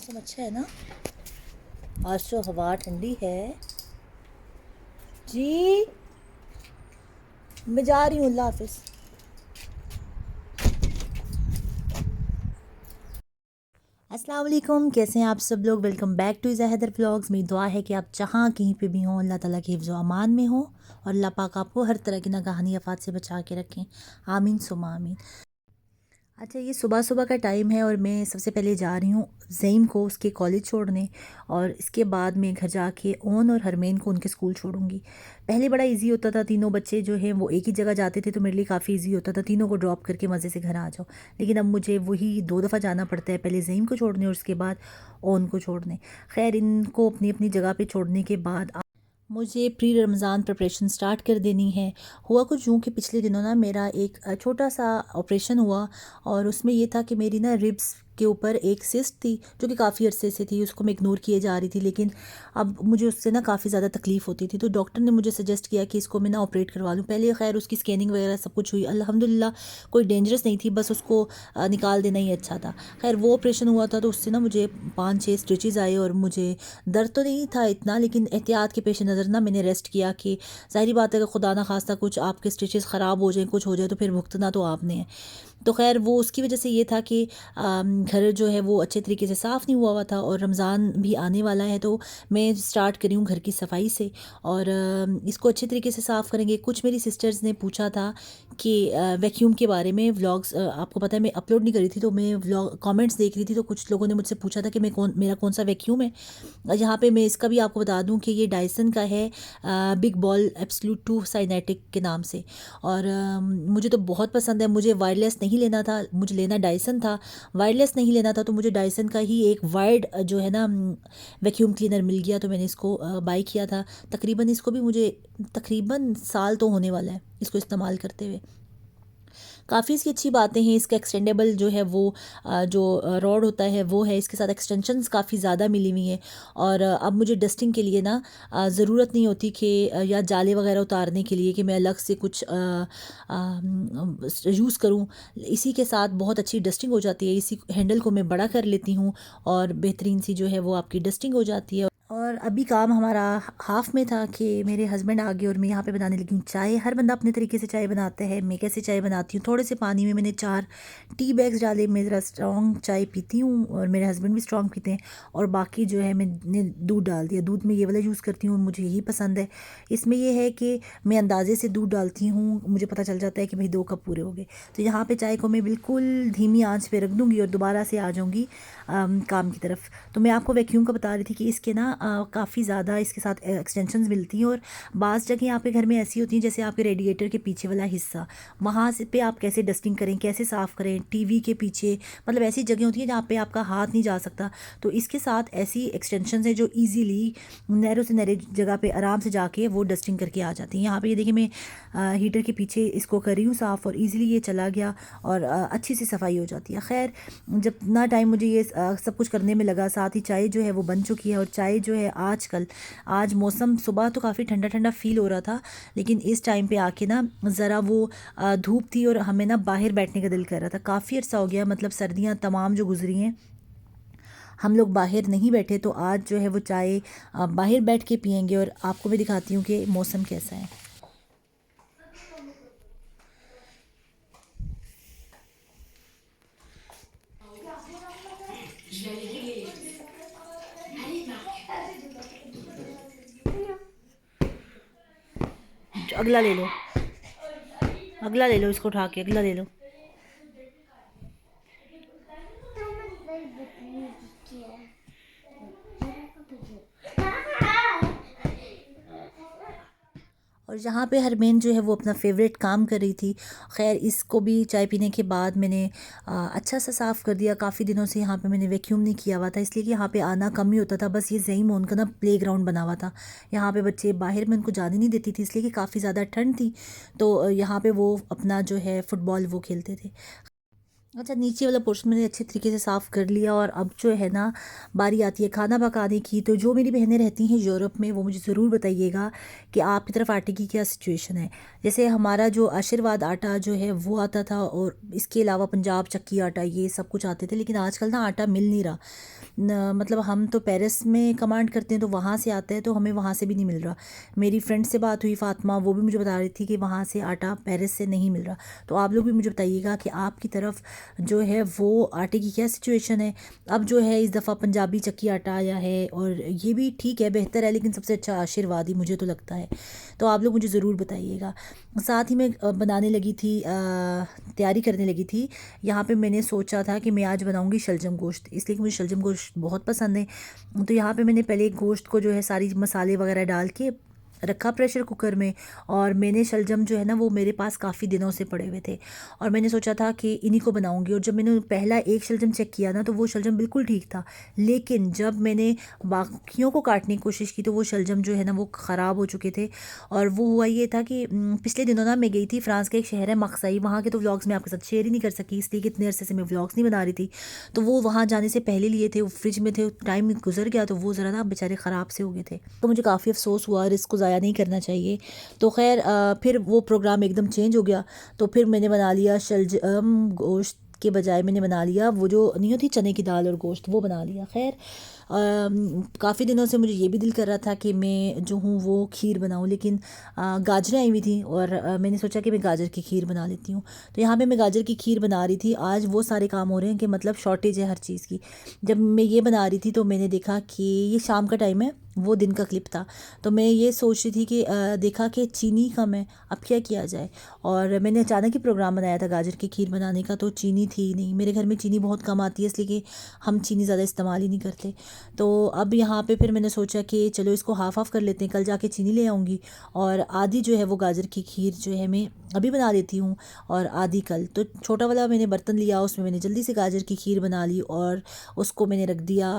मौसम अच्छा है ना। आज तो हवा ठंडी है जी। मैं जा रही हूँ, अल्लाह हाफिज़। अस्सलाम वालेकुम, कैसे हैं आप सब लोग। वेलकम बैक टू ज़हदर व्लॉग्स। मेरी दुआ है कि आप जहाँ कहीं पे भी हों अल्लाह ताला के हिफ्ज़ व अमान में हो और अल्लाह पाक आपको हर तरह की नागहानी आफात से बचा के रखें। आमीन सुमा आमीन। अच्छा, ये सुबह सुबह का टाइम है और मैं सबसे पहले जा रही हूँ ज़ईम को उसके कॉलेज छोड़ने, और इसके बाद मैं घर जाके ओन और हरमेन को उनके स्कूल छोड़ूंगी। पहले बड़ा इजी होता था, तीनों बच्चे जो हैं वो एक ही जगह जाते थे तो मेरे लिए काफ़ी इजी होता था, तीनों को ड्रॉप करके मज़े से घर आ जाओ। लेकिन अब मुझे वही 2 दफ़ा जाना पड़ता है, पहले ज़ईम को छोड़ने और उसके बाद ओन को छोड़ने। खैर, इनको अपनी अपनी जगह पे छोड़ने के बाद मुझे प्री रमज़ान प्रिपरेशन स्टार्ट कर देनी है। हुआ कुछ यूँ कि पिछले दिनों ना मेरा एक छोटा सा ऑपरेशन हुआ, और उसमें ये था कि मेरी ना रिब्स के ऊपर एक सिस्ट थी जो कि काफ़ी अरसे से थी, उसको मैं इग्नोर किए जा रही थी, लेकिन अब मुझे उससे ना काफ़ी ज़्यादा तकलीफ़ होती थी। तो डॉक्टर ने मुझे सजेस्ट किया कि इसको मैं ना ऑपरेट करवा लूँ। पहले खैर उसकी स्कैनिंग वगैरह सब कुछ हुई, अल्हम्दुलिल्लाह कोई डेंजरस नहीं थी, बस उसको निकाल देना ही अच्छा था। खैर वो ऑपरेशन हुआ था तो उससे ना मुझे 5-6 स्टिचेज़ आए, और मुझे दर्द तो नहीं था इतना, लेकिन एहतियात के पेश नज़र ना मैंने रेस्ट किया कि ज़ाहिर बात है कि खुदा ना खास्ता कुछ आपके स्टिचेस ख़राब हो जाए, कुछ हो जाए तो फिर भुगतना तो आपने है। तो खैर वो उसकी वजह से ये था कि घर जो है वो अच्छे तरीके से साफ़ नहीं हुआ था, और रमज़ान भी आने वाला है तो मैं स्टार्ट करी हूँ घर की सफाई से, और इसको अच्छे तरीके से साफ़ करेंगे। कुछ मेरी सिस्टर्स ने पूछा था कि वैक्यूम के बारे में व्लॉग्स, आपको पता है मैं अपलोड नहीं करी थी, तो मैं व्लॉग कमेंट्स देख रही थी, तो कुछ लोगों ने मुझसे पूछा था कि मेरा कौन सा वैक्यूम है। यहाँ पे मैं इसका भी आपको बता दूँ कि ये डायसन का है, बिग बॉल एब्सोल्यूट 2 साइनेटिक के नाम से, और मुझे तो बहुत पसंद है। मुझे वायरलेस नहीं लेना था, मुझे लेना डायसन था। वायरलेस नहीं लेना था तो मुझे डायसन का ही एक वायर्ड जो है ना वैक्यूम क्लीनर मिल गया, तो मैंने इसको बाई किया था। तकरीबन इसको भी मुझे तकरीबन साल तो होने वाला है इसको इस्तेमाल करते हुए। काफ़ी इसकी अच्छी बातें हैं। इसका एक्सटेंडेबल जो है वो जो रॉड होता है वो है, इसके साथ एक्सटेंशंस काफ़ी ज़्यादा मिली हुई हैं, और अब मुझे डस्टिंग के लिए ना ज़रूरत नहीं होती कि या जाले वगैरह उतारने के लिए कि मैं अलग से कुछ यूज़ करूँ। इसी के साथ बहुत अच्छी डस्टिंग हो जाती है। इसी हैंडल को मैं बड़ा कर लेती हूँ और बेहतरीन सी जो है वो आपकी डस्टिंग हो जाती है। और अभी काम हमारा हाफ में था कि मेरे हस्बैंड आ गए और मैं यहाँ पे बनाने लगी हूँ चाय। हर बंदा अपने तरीके से चाय बनाता है, मैं कैसे चाय बनाती हूँ, थोड़े से पानी में मैंने 4 टी बैग्स डाले। मैं ज़रा स्ट्रॉन्ग चाय पीती हूँ और मेरे हस्बैंड भी स्ट्रॉन्ग पीते हैं, और बाकी जो है मैंने दूध डाल दिया। दूध में ये वाला यूज़ करती हूँ, मुझे यही पसंद है। इसमें यह है कि मैं अंदाजे से दूध डालती हूँ, मुझे पता चल जाता है कि भाई 2 कप पूरे हो गए। तो यहाँ पर चाय को मैं बिल्कुल धीमी आँच पर रख दूँगी और दोबारा से आ जाऊँगी काम की तरफ। तो मैं आपको वैक्यूम का बता रही थी कि इसके ना काफ़ी ज़्यादा इसके साथ एक्सटेंशंस मिलती हैं, और बाज़ जगह आपके घर में ऐसी होती हैं जैसे आपके रेडिएटर के पीछे वाला हिस्सा, वहाँ से पे आप कैसे डस्टिंग करें, कैसे साफ़ करें। टीवी के पीछे मतलब ऐसी जगह होती है जहाँ पे आपका हाथ नहीं जा सकता, तो इसके साथ ऐसी एक्सटेंशंस हैं जो ईजीली नैरो से नैरो जगह पे आराम से जाके वो डस्टिंग करके आ जाती हैं। यहाँ पे ये देखिए मैं हीटर के पीछे इसको कर रही हूँ साफ़, और ईज़िली ये चला गया और अच्छी सी सफाई हो जाती है। खैर, जब ना टाइम मुझे ये सब कुछ करने में लगा, साथ ही चाय जो है वो बन चुकी है। और चाय जो है आज मौसम सुबह तो काफ़ी ठंडा ठंडा फील हो रहा था, लेकिन इस टाइम पे आके ना ज़रा वो धूप थी और हमें ना बाहर बैठने का दिल कर रहा था। काफ़ी अर्सा हो गया, मतलब सर्दियाँ तमाम जो गुजरी हैं हम लोग बाहर नहीं बैठे, तो आज जो है वो चाय बाहर बैठ के पियेंगे, और आपको भी दिखाती हूँ कि मौसम कैसा है। अगला ले लो, अगला ले लो, इसको उठा के अगला ले लो। और यहाँ पे हरमेन जो है वो अपना फेवरेट काम कर रही थी। खैर, इसको भी चाय पीने के बाद मैंने अच्छा सा साफ़ कर दिया। काफ़ी दिनों से यहाँ पे मैंने वैक्यूम नहीं किया हुआ था, इसलिए कि यहाँ पे आना कम ही होता था। बस ये ज़ईम उनका ना प्ले ग्राउंड बना हुआ था, यहाँ पे बच्चे बाहर में उनको जाने नहीं देती थी, इसलिए कि काफ़ी ज़्यादा ठंड थी, तो यहाँ पे वो अपना जो है फ़ुटबॉल वो खेलते थे। अच्छा, नीचे वाला पोर्शन मैंने अच्छे तरीके से साफ़ कर लिया और अब जो है ना बारी आती है खाना पकाने की। तो जो मेरी बहनें रहती हैं यूरोप में वो मुझे ज़रूर बताइएगा कि आपकी तरफ आटे की क्या सिचुएशन है। जैसे हमारा जो आशीर्वाद आटा जो है वो आता था और इसके अलावा पंजाब चक्की आटा ये सब कुछ आते थे, लेकिन आजकल ना आटा मिल नहीं रहा। मतलब हम तो पेरिस में कमांड करते हैं तो वहाँ से आता है, तो हमें वहाँ से भी नहीं मिल रहा। मेरी फ्रेंड से बात हुई फ़ातिमा, वो भी मुझे बता रही थी कि वहाँ से आटा पेरिस से नहीं मिल रहा। तो आप लोग भी मुझे बताइएगा कि आपकी तरफ जो है वो आटे की क्या सिचुएशन है। अब जो है इस दफ़ा पंजाबी चक्की आटा आया है और ये भी ठीक है, बेहतर है, लेकिन सबसे अच्छा आशीर्वाद ही मुझे तो लगता है। तो आप लोग मुझे ज़रूर बताइएगा। साथ ही मैं बनाने लगी थी, तैयारी करने लगी थी। यहाँ पे मैंने सोचा था कि मैं आज बनाऊँगी शलजम गोश्त, इसलिए कि मुझे शलजम गोश्त बहुत पसंद है। तो यहाँ पे मैंने पहले गोश्त को जो है सारी मसाले वगैरह डाल के रखा प्रेशर कुकर में। और मैंने शलजम जो है ना वो मेरे पास काफ़ी दिनों से पड़े हुए थे और मैंने सोचा था कि इन्हीं को बनाऊंगी। और जब मैंने पहला एक शलजम चेक किया ना तो वो शलजम बिल्कुल ठीक था, लेकिन जब मैंने बाकियों को काटने की कोशिश की तो वो शलजम जो है ना वो ख़राब हो चुके थे। और वो हुआ ये था कि पिछले दिनों ना मैं गई थी फ्रांस के एक शहर है मक्साई, वहाँ के तो व्लॉग्स मैं आपके साथ शेयर ही नहीं कर सकी, इसलिए कि इतने अरसे से मैं व्लॉग्स नहीं बना रही थी। तो वो वहाँ जाने से पहले लिए थे, वो फ्रिज में थे, टाइम गुजर गया तो वो ज़रा ना बेचारे ख़राब से हो गए थे। तो मुझे काफ़ी अफसोस हुआ और इसको ज़ाया नहीं करना चाहिए। तो खैर फिर वो प्रोग्राम एकदम चेंज हो गया। तो फिर मैंने बना लिया शलजम गोश्त के बजाय मैंने बना लिया वो जो नहीं होती चने की दाल और गोश्त, वो बना लिया। खैर काफ़ी दिनों से मुझे ये भी दिल कर रहा था कि मैं जो हूँ वो खीर बनाऊँ, लेकिन गाजरें आई हुई थी और मैंने सोचा कि मैं गाजर की खीर बना लेती हूँ। तो यहाँ पे मैं गाजर की खीर बना रही थी। आज वो सारे काम हो रहे हैं कि मतलब शॉर्टेज है हर चीज़ की। जब मैं ये बना रही थी तो मैंने देखा कि ये शाम का टाइम है, वो दिन का क्लिप था। तो मैं ये सोच रही थी कि देखा कि चीनी कम है, अब क्या किया जाए। और मैंने अचानक ही प्रोग्राम बनाया था गाजर की खीर बनाने का, तो चीनी थी ही नहीं मेरे घर में। चीनी बहुत कम आती है इसलिए कि हम चीनी ज़्यादा इस्तेमाल ही नहीं करते। तो अब यहाँ पे फिर मैंने सोचा कि चलो इसको हाफ़ ऑफ कर लेते हैं, कल जाके चीनी ले आऊँगी और आधी जो है वो गाजर की खीर जो है मैं अभी बना लेती हूँ और आधी कल। तो छोटा वाला मैंने बर्तन लिया, उसमें मैंने जल्दी से गाजर की खीर बना ली और उसको मैंने रख दिया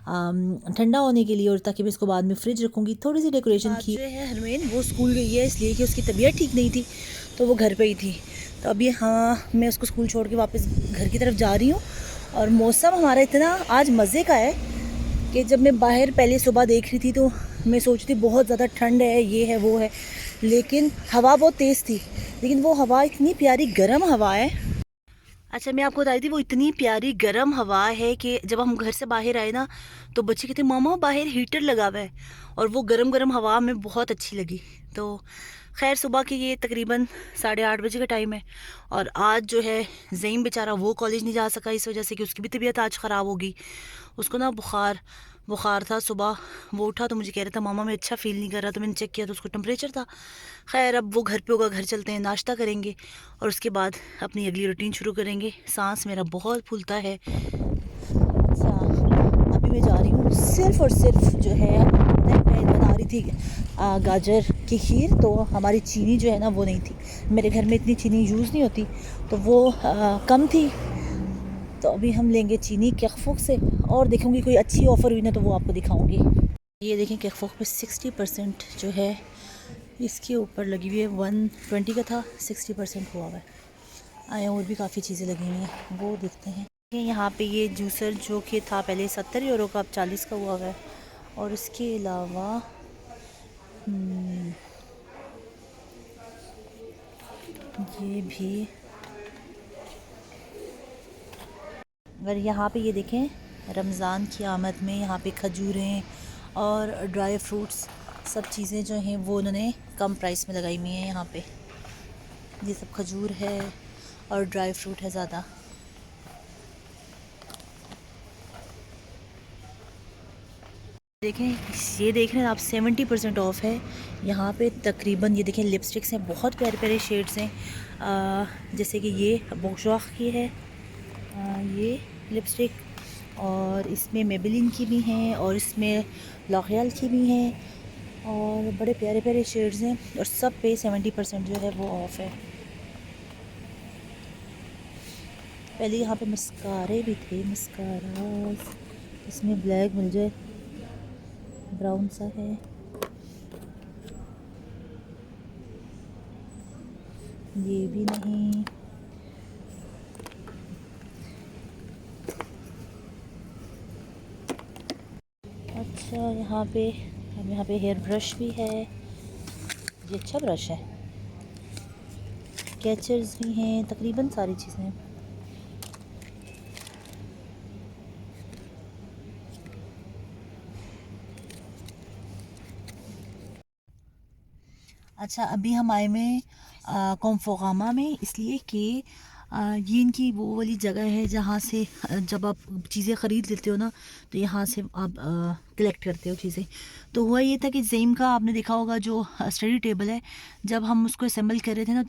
ठंडा होने के लिए, और ताकि मैं इसको बाद में फ्रिज रखूँगी। थोड़ी सी डेकोरेशन की। जो है हरमैन वो स्कूल गई है इसलिए कि उसकी तबीयत ठीक नहीं थी, तो वो घर पे ही थी। तो अभी हाँ मैं उसको स्कूल छोड़ के वापस घर की तरफ जा रही हूँ। और मौसम हमारा इतना आज मज़े का है कि जब मैं बाहर पहले सुबह देख रही थी तो मैं सोचती बहुत ज़्यादा ठंड है, ये है वो है, लेकिन हवा बहुत तेज़ थी। लेकिन वो हवा इतनी प्यारी गर्म हवा है। अच्छा, मैं आपको बताई थी वो इतनी प्यारी गर्म हवा है कि जब हम घर से बाहर आए ना तो बच्चे कहते मामा बाहर हीटर लगा हुआ है, और वो गरम गरम हवा हमें बहुत अच्छी लगी। तो खैर सुबह के ये तकरीबन 8:30 बजे का टाइम है और आज जो है ज़ईम बेचारा वो कॉलेज नहीं जा सका इस वजह से कि उसकी भी तबीयत आज ख़राब होगी। उसको ना बुखार बुखार था। सुबह वो उठा तो मुझे कह रहा था मामा मैं अच्छा फ़ील नहीं कर रहा, तो मैंने चेक किया तो उसको टेम्परेचर था। खैर अब वो घर पे होगा, घर चलते हैं, नाश्ता करेंगे और उसके बाद अपनी अगली रूटीन शुरू करेंगे। सांस मेरा बहुत फूलता है। अच्छा, अभी मैं जा रही हूँ सिर्फ़ और सिर्फ जो है मैं बना रही थी गाजर की खीर, तो हमारी चीनी जो है ना वो नहीं थी। मेरे घर में इतनी चीनी यूज़ नहीं होती तो वो कम थी। तो अभी हम लेंगे चीनी केफोक से और देखूँगी कोई अच्छी ऑफ़र हुई ना तो वो आपको दिखाऊँगी। ये देखें केफोक पे 60% जो है इसके ऊपर लगी हुई है। 120 का था, 60% हुआ हुआ है। आए और भी काफ़ी चीज़ें लगी हुई हैं, वो देखते हैं। यहाँ पे ये जूसर जो कि था पहले 70 यूरो का, अब 40 का हुआ हुआ है। और इसके अलावा ये भी, अगर यहाँ पे ये देखें रमज़ान की आमद में यहाँ पे खजूरें और ड्राई फ्रूट्स सब चीज़ें जो हैं वो उन्होंने कम प्राइस में लगाई हुई हैं। यहाँ पे ये सब खजूर है और ड्राई फ्रूट है ज़्यादा। देखें ये देख रहे हैं आप 70% ऑफ है यहाँ पे तकरीबन। ये देखें लिपस्टिक्स हैं, बहुत प्यारे प्यारे शेड्स हैं। जैसे कि ये बोशॉक की है ये लिपस्टिक, और इसमें मेबेलिन की भी हैं और इसमें लॉरियल की भी हैं और बड़े प्यारे प्यारे शेड्स हैं और सब पे 70% जो है वो ऑफ़ है। पहले यहाँ पे मस्कारे भी थे, मस्कारास, इसमें ब्लैक मिल जाए, ब्राउन सा है। ये भी नहीं, अच्छा यहाँ पे हेयर ब्रश भी है। ये अच्छा ब्रश है। कैचर्स भी हैं, तकरीबन सारी चीज़ें हैं। अच्छा, अभी हम आए में कॉम्फोगामा में, इसलिए कि ये इनकी वो वाली जगह है जहाँ से जब आप चीज़ें ख़रीद लेते हो ना, तो यहाँ से आप कलेक्ट करते हो चीज़ें। तो हुआ ये था कि ज़ेम का आपने देखा होगा जो स्टडी टेबल है, जब हम उसको असेंबल कर रहे थे ना,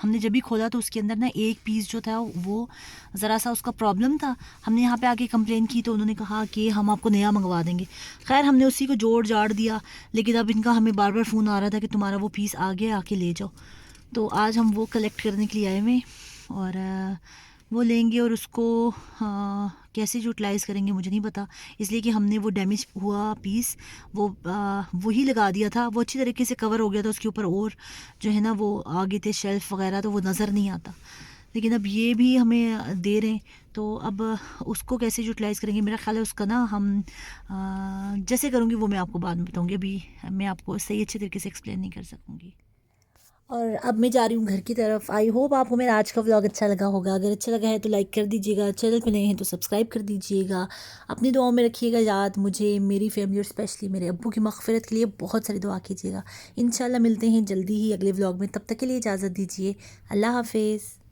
हमने जब भी खोला तो उसके अंदर ना एक पीस जो था वो ज़रा सा उसका प्रॉब्लम था। हमने यहाँ पे आके कंप्लेन की तो उन्होंने कहा कि हम आपको नया मंगवा देंगे। खैर हमने उसी को जोड़ जाड़ दिया, लेकिन अब इनका हमें बार बार फ़ोन आ रहा था कि तुम्हारा वो पीस आ गया, आके ले जाओ। तो आज हम वो कलेक्ट करने के लिए आए हुए, और वो लेंगे और उसको कैसे यूटिलाइज़ करेंगे मुझे नहीं पता, इसलिए कि हमने वो डैमेज हुआ पीस वही लगा दिया था। वो अच्छी तरीके से कवर हो गया था उसके ऊपर, और जो है ना वो आगे थे शेल्फ़ वगैरह, तो वो नज़र नहीं आता। लेकिन अब ये भी हमें दे रहे हैं, तो अब उसको कैसे यूटिलाइज़ करेंगे, मेरा ख्याल है उसका ना हम जैसे करूँगी वो मैं आपको बाद में बताऊँगी। अभी मैं आपको सही अच्छे तरीके से एक्सप्लेन नहीं कर सकूँगी। और अब मैं जा रही हूँ घर की तरफ। आई होप आपको मेरा आज का व्लॉग अच्छा लगा होगा। अगर अच्छा लगा है तो लाइक कर दीजिएगा, चैनल पे नए हैं तो सब्सक्राइब कर दीजिएगा। अपनी दुआओं में रखिएगा याद मुझे, मेरी फैमिली और स्पेशली मेरे अब्बू की मग़फ़िरत के लिए बहुत सारी दुआ कीजिएगा। इंशाल्लाह मिलते हैं जल्दी ही अगले व्लॉग में, तब तक के लिए इजाज़त दीजिए। अल्लाह हाफ़िज़।